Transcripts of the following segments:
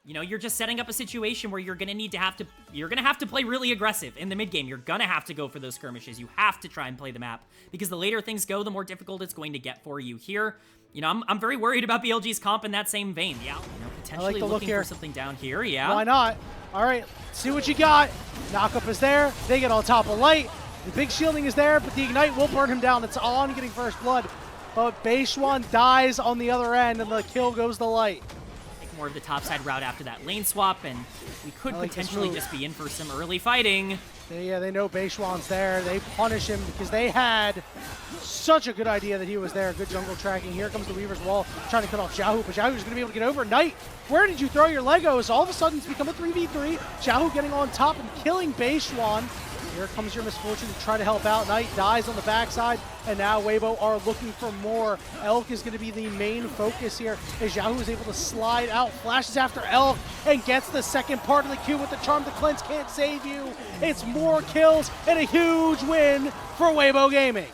You know, you're just setting up a situation where you're gonna have to play really aggressive in the mid game. You're gonna have to go for those skirmishes. You have to try and play the map because the later things go, the more difficult it's going to get for you here. You know, I'm very worried about BLG's comp in that same vein. Yeah, you know, potentially looking for something down here. Yeah. Why not? All right, see what you got. Knockup is there. They get on top of Light. The big shielding is there, but the Ignite will burn him down. It's on getting first blood. But Beishwan dies on the other end, and the kill goes to Light. More of the topside route after that lane swap, and we could potentially just be in for some early fighting. They know Beishwan's there. They punish him because they had such a good idea that he was there. Good jungle tracking. Here comes the Weaver's Wall trying to cut off Xiaohu, but Xiaohu's going to be able to get over. Knight, where did you throw your Legos? All of a sudden, it's become a 3v3. Xiaohu getting on top and killing Beishwan. Here comes your misfortune to try to help out. Knight dies on the backside, and now Waybo are looking for more. Elk is going to be the main focus here as Xiaohu is able to slide out, flashes after Elk, and gets the second part of the Q with the charm. The cleanse can't save you. It's more kills and a huge win for Weibo Gaming.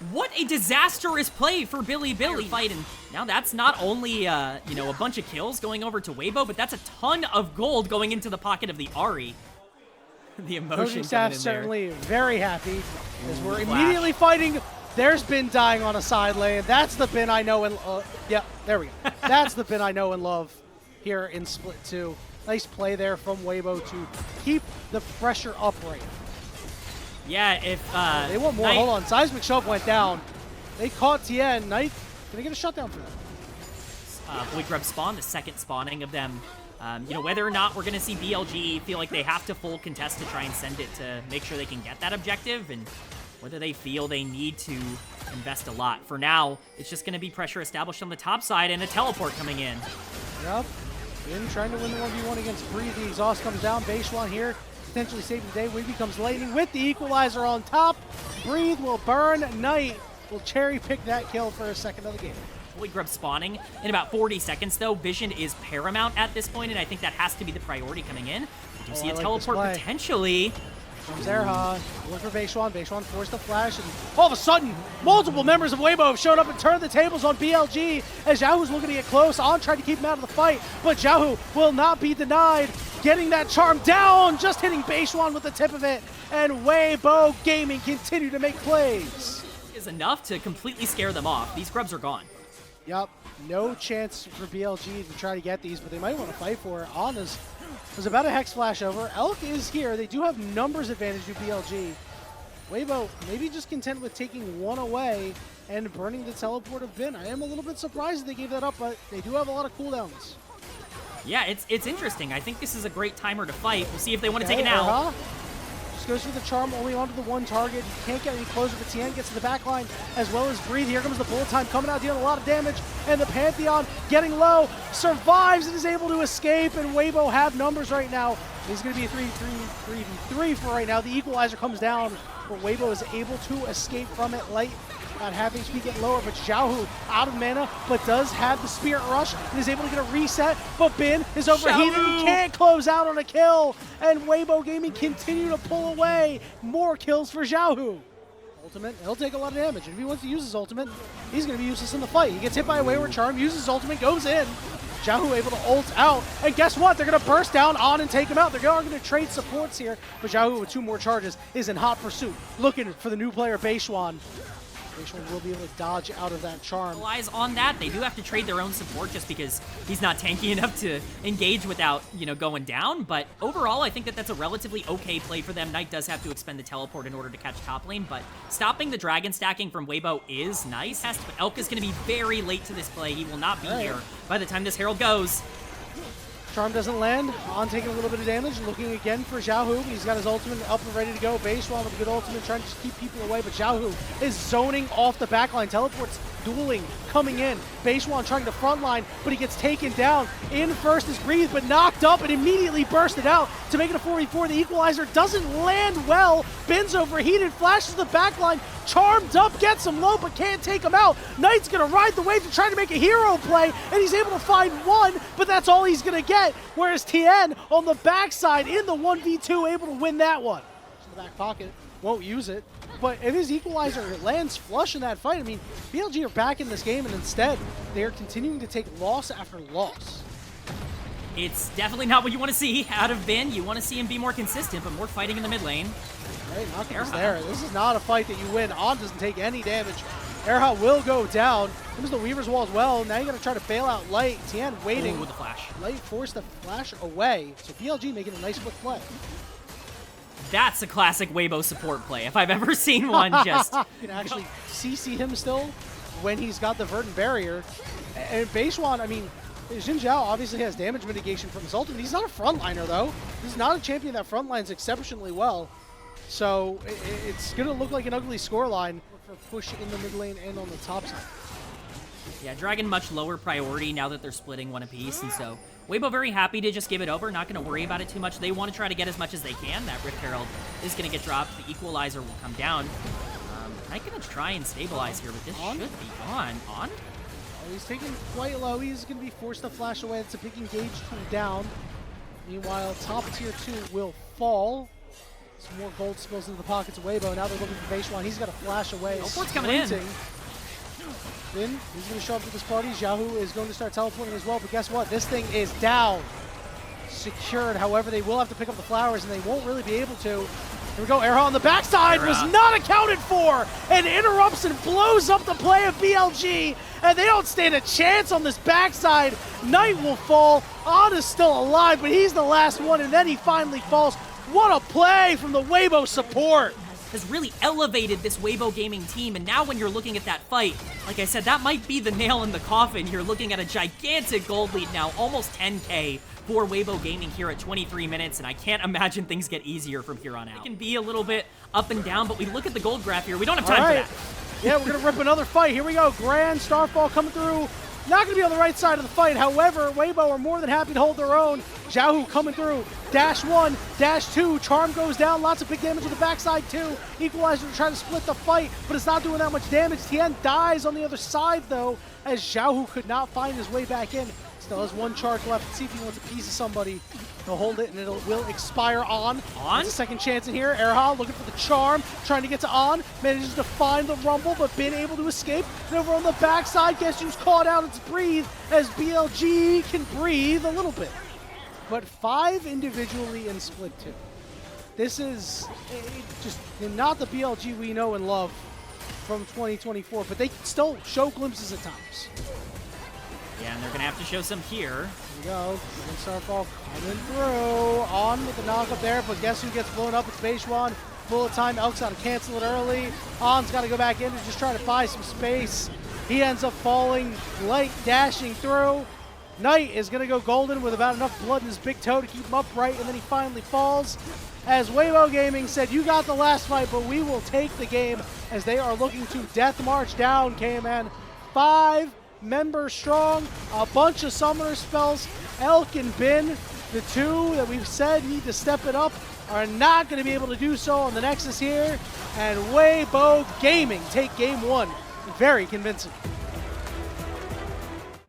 What a disastrous play for Bilibili fight, and now that's not only you know, a bunch of kills going over to Waybo, but that's a ton of gold going into the pocket of the Ahri. The emotion staff certainly very happy as we're immediately fighting. There's Bin dying on a side lane. That's the Bin I know and yeah, there we go. That's the Bin I know and love here in Split 2. Nice play there from Weibo to keep the pressure upright. Yeah, if they want more. Hold on, Seismic Shove went down. They caught Tien. Knight gonna get a shutdown for them. Void Grub spawn, the second spawning of them. You know, whether or not we're going to see BLG feel like they have to full contest to try and send it to make sure they can get that objective, and whether they feel they need to invest a lot. For now, it's just going to be pressure established on the top side and a teleport coming in. Yep. Bin trying to win the 1v1 against Breathe. The exhaust comes down. Beishwan here, potentially saving the day. Wig becomes lightning with the equalizer on top. Breathe will burn. Knight will cherry pick that kill for a second of the game. Void Grub spawning in about 40 seconds, though. Vision is paramount at this point, and I think that has to be the priority coming in. We do see a teleport potentially. Comes there, look for Beishwan. Beishwan forced the flash, and all of a sudden, multiple members of Weibo have showed up and turned the tables on BLG as Xiaohu's looking to get close. On trying to keep him out of the fight, but Xiaohu will not be denied. Getting that charm down, just hitting Beishwan with the tip of it, and Weibo Gaming continue to make plays. Is enough to completely scare them off. These grubs are gone. Yep, no chance for BLG to try to get these, but they might want to fight for it. On is about a Hex flash over. Elk is here. They do have numbers advantage to BLG. Weibo maybe just content with taking one away and burning the teleport of Bin. I am a little bit surprised they gave that up, but they do have a lot of cooldowns. Yeah, it's interesting. I think this is a great timer to fight. We'll see if they want to take it now. Goes for the charm only onto the one target. You can't get any closer, but Tien gets to the back line as well as Breathe. Here comes the bullet time coming out, dealing a lot of damage, and the Pantheon getting low, survives and is able to escape, and Weibo have numbers right now. He's going to be a 3v3 for right now. The equalizer comes down, but Weibo is able to escape from it. Light at half HP getting lower, but Xiaohu out of mana, but does have the Spirit Rush and is able to get a reset, but Bin is overheated. He can't close out on a kill, and Weibo Gaming continue to pull away. More kills for Xiaohu. Ultimate, he'll take a lot of damage. If he wants to use his ultimate, he's going to be useless in the fight. He gets hit by a Wayward Charm, uses his ultimate, goes in. Xiaohu able to ult out, and guess what? They're going to burst down on and take him out. They're going to trade supports here, but Xiaohu with 2 more charges is in hot pursuit, looking for the new player Beishwan. Beishwan will be able to dodge out of that charm. Eyes on that. They do have to trade their own support just because he's not tanky enough to engage without, you know, going down. But overall, I think that that's a relatively okay play for them. Knight does have to expend the teleport in order to catch top lane, but stopping the dragon stacking from Weibo is nice. But Elk is going to be very late to this play. He will not be here by the time this Herald goes. Charm doesn't land. On taking a little bit of damage. Looking again for Xiaohu. He's got his ultimate up and ready to go. Beishwan with a good ultimate trying to just keep people away, but Xiaohu is zoning off the backline. Teleports dueling, coming in. Beishwan trying to frontline, but he gets taken down. In first is Breathe, but knocked up and immediately bursted out to make it a 4v4. The equalizer doesn't land well. Bin's overheated, flashes the backline. Charmed up, gets him low, but can't take him out. Knight's gonna ride the wave to try to make a hero play, and he's able to find one, but that's all he's gonna get. Whereas Tien on the backside in the 1v2 able to win that one. In the back pocket, won't use it. But if his equalizer lands flush in that fight, I mean, BLG are back in this game, and instead, they are continuing to take loss after loss. It's definitely not what you want to see out of Bin. You want to see him be more consistent, but more fighting in the mid lane. Right, nothing is there. This is not a fight that you win. On doesn't take any damage. Airhot will go down. Comes the Weaver's Wall as well. Now you got to try to bail out Light. Tien waiting. Ooh, with the flash. Light forced the flash away. So BLG making a nice quick play. That's a classic Weibo support play, if I've ever seen one. Just you can actually CC him still when he's got the Verdant Barrier. And Beishuan, I mean, Xin Zhao obviously has damage mitigation from his ultimate. He's not a frontliner, though. He's not a champion that frontlines exceptionally well. So it's going to look like an ugly scoreline for push in the mid lane and on the top side. Yeah, Dragon much lower priority now that they're splitting one apiece, and so Weibo very happy to just give it over, not going to worry about it too much. They want to try to get as much as they can. That Rift Herald is going to get dropped. The Equalizer will come down. I'm going to try and stabilize here, but this should be on. On? Oh, he's taking quite low. He's going to be forced to flash away. It's a big engage tool down. Meanwhile, top tier 2 will fall. Some more gold spills into the pockets of Weibo. Now they're looking for Beishuan. He's got to flash away. Teleport's coming in. Then he's going to show up to this party. Xiaohu is going to start teleporting as well, but guess what? This thing is down. Secured. However, they will have to pick up the flowers, and they won't really be able to. Here we go. Airhot on the backside was not accounted for, and interrupts and blows up the play of BLG, and they don't stand a chance on this backside. Knight will fall. On is still alive, but he's the last one, and then he finally falls. What a play from the Weibo support. Has really elevated this Weibo Gaming team, and now when you're looking at that fight, like I said, that might be the nail in the coffin. You're looking at a gigantic gold lead now, almost 10K for Weibo Gaming here at 23 minutes, and I can't imagine things get easier from here on out. It can be a little bit up and down, but we look at the gold graph here. We don't have time for that. Yeah, we're going to rip another fight. Here we go. Grand Starfall coming through. Not going to be on the right side of the fight. However, Weibo are more than happy to hold their own. Xiaohu coming through. Dash 1, dash 2. Charm goes down. Lots of big damage on the backside, too. Equalizer to try to split the fight, but it's not doing that much damage. Tien dies on the other side, though, as Xiaohu could not find his way back in. Still has one charge left. Let's see if he wants a piece of somebody. He'll hold it, and it will expire on. There's a second chance in here. Airhot looking for the charm, trying to get to On. Manages to find the rumble, but been able to escape. And over on the backside, guess who's caught out? It's Breathe, as BLG can breathe a little bit. But 5 individually in split 2. This is just not the BLG we know and love from 2024, but they still show glimpses at times. Yeah, and they're going to have to show some here. Here we go. Starfall coming through. On with the knock up there, but guess who gets blown up? It's Beishuan. Full of time. Elk's got to cancel it early. On's got to go back in and just try to buy some space. He ends up falling. Light dashing through. Knight is going to go golden with about enough blood in his big toe to keep him upright, and then he finally falls. As Waybo Gaming said, you got the last fight, but we will take the game, as they are looking to death march down, KMN. 5 members strong, a bunch of summoner spells. Elk and Bin, the 2 that we've said need to step it up, are not going to be able to do so on the Nexus here. And Weibo Gaming take game 1. Very convincing.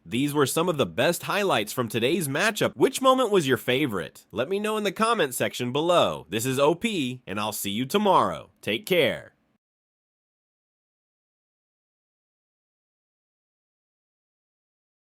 These were some of the best highlights from today's matchup. Which moment was your favorite? Let me know in the comment section below. This is OP, and I'll see you tomorrow. Take care.